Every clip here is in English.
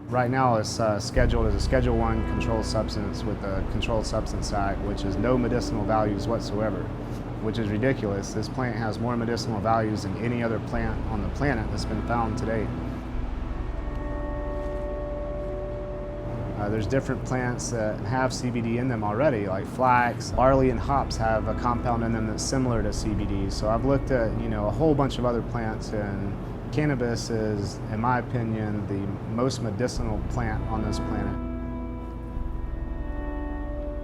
Right now it's scheduled as a Schedule I controlled substance with the Controlled Substance Act, which is no medicinal values whatsoever, which is ridiculous. This plant has more medicinal values than any other plant on the planet that's been found to date. There's different plants that have CBD in them already, like flax. Barley and hops have a compound in them that's similar to CBD. So I've looked at, a whole bunch of other plants, and cannabis is, in my opinion, the most medicinal plant on this planet.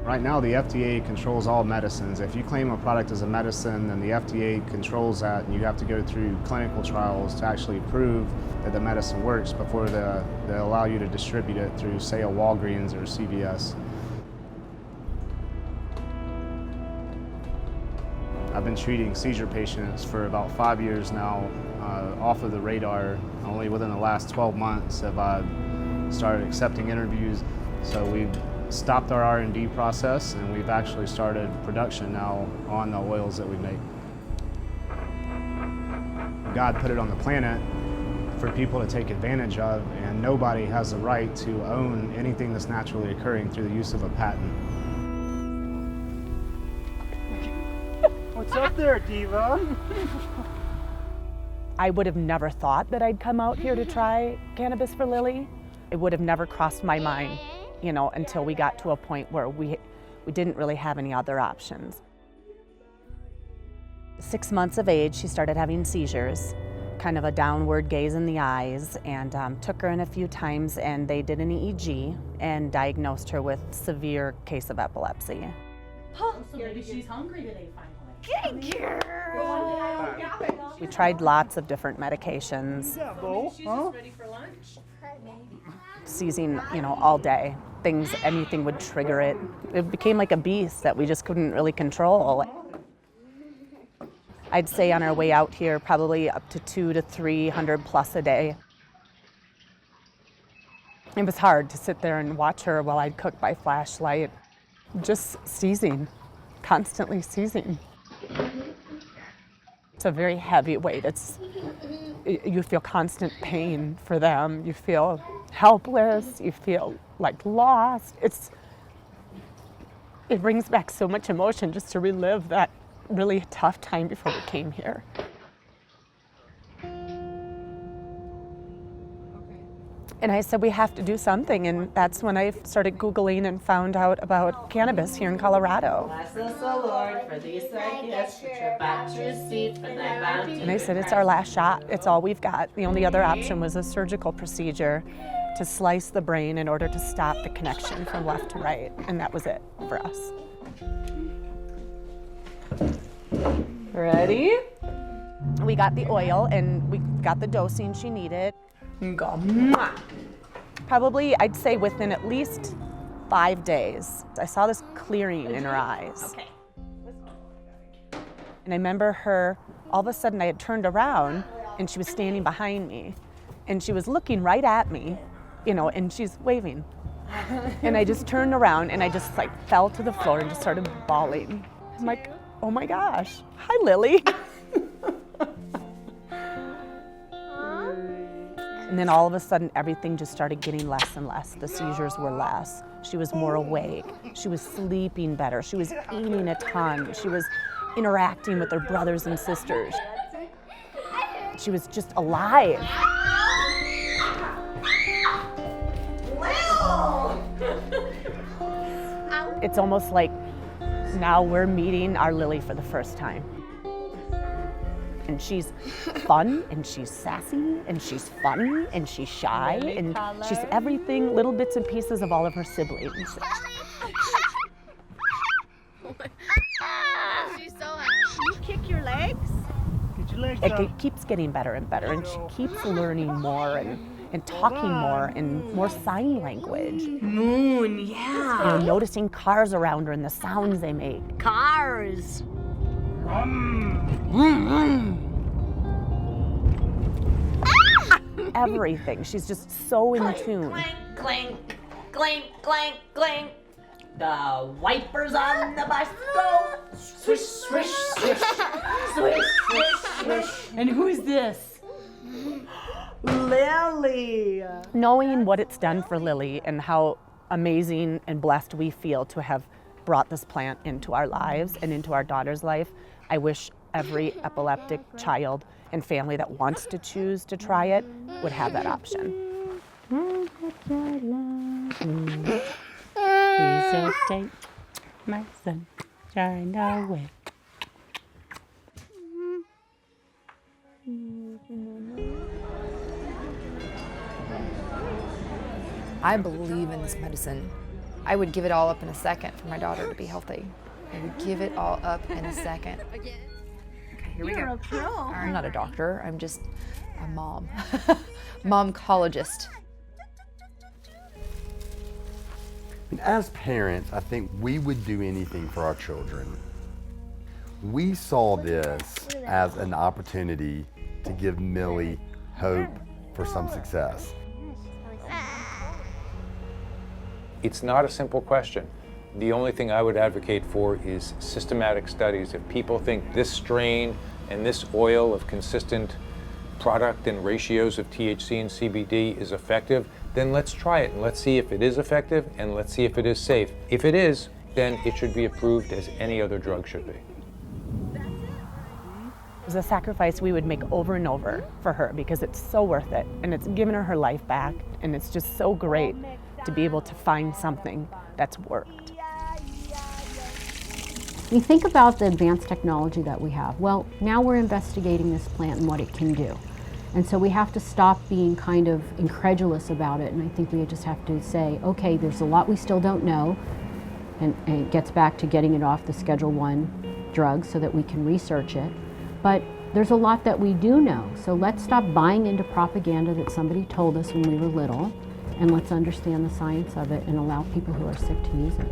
Right now, the FDA controls all medicines. If you claim a product as a medicine, then the FDA controls that, and you have to go through clinical trials to actually prove that the medicine works before they allow you to distribute it through, say, a Walgreens or CVS. I've been treating seizure patients for about 5 years now, off of the radar. Only within the last 12 months have I started accepting interviews. So we've stopped our R&D process, and we've actually started production now on the oils that we make. God put it on the planet for people to take advantage of, and nobody has the right to own anything that's naturally occurring through the use of a patent. What's up there, Diva? I would have never thought that I'd come out here to try cannabis for Lily. It would have never crossed my mind, until we got to a point where we didn't really have any other options. 6 months of age, she started having seizures, kind of a downward gaze in the eyes, and took her in a few times, and they did an EEG and diagnosed her with severe case of epilepsy. Oh, so maybe she's hungry today finally. Good girl! We tried lots of different medications. She's just ready for lunch. Seizing, all day. Anything would trigger it. It became like a beast that we just couldn't really control. I'd say on our way out here, probably up to 200 to 300 plus a day. It was hard to sit there and watch her while I'd cook by flashlight, just seizing, constantly seizing. It's a very heavy weight. You feel constant pain for them. You feel helpless. You feel like lost. It brings back so much emotion just to relive that really tough time before we came here. And I said, we have to do something, and that's when I started Googling and found out about cannabis here in Colorado. Bless us, O Lord, for these thy gifts, which are about to receive from thy bounty. And I said, it's our last shot. It's all we've got. The only other option was a surgical procedure to slice the brain in order to stop the connection from left to right, and that was it for us. Ready? We got the oil, and we got the dosing she needed. Go. Probably, I'd say within at least 5 days, I saw this clearing in her eyes. Okay. And I remember her, all of a sudden I had turned around and she was standing behind me. And she was looking right at me, and she's waving. And I just turned around and I just fell to the floor and just started bawling. I'm like, oh my gosh, hi Lily. And then all of a sudden, everything just started getting less and less. The seizures were less. She was more awake. She was sleeping better. She was eating a ton. She was interacting with her brothers and sisters. She was just alive. It's almost like now we're meeting our Lily for the first time. And she's fun, and she's sassy, and she's funny, and she's shy, and she's everything, little bits and pieces of all of her siblings. She's so happy. You kick your legs? Get your legs up. It keeps getting better and better, and she keeps learning more and talking more and more sign language. Moon, yeah. Noticing cars around her and the sounds they make. Cars. Everything. She's just so in tune. Clank, clank, clank, clank, clank. The wipers on the bus go swish, swish, swish, swish, swish, swish. And who's this? Lily! Knowing what it's done for Lily and how amazing and blessed we feel to have brought this plant into our lives and into our daughter's life, I wish every epileptic child and family that wants to choose to try it would have that option. Please don't take my sunshine away. I believe in this medicine. I would give it all up in a second for my daughter to be healthy. I would give it all up in a second. Okay, here we go. You're a pro. I'm not a doctor, I'm just a mom. Momcologist. As parents, I think we would do anything for our children. We saw this as an opportunity to give Millie hope for some success. It's not a simple question. The only thing I would advocate for is systematic studies. If people think this strain and this oil of consistent product and ratios of THC and CBD is effective, then let's try it and let's see if it is effective and let's see if it is safe. If it is, then it should be approved as any other drug should be. It was a sacrifice we would make over and over for her because it's so worth it and it's given her her life back, and it's just so great to be able to find something that's worked. You think about the advanced technology that we have. Well, now we're investigating this plant and what it can do. And so we have to stop being kind of incredulous about it, and I think we just have to say, okay, there's a lot we still don't know, and it gets back to getting it off the Schedule I drug so that we can research it. But there's a lot that we do know, so let's stop buying into propaganda that somebody told us when we were little, and let's understand the science of it and allow people who are sick to use it.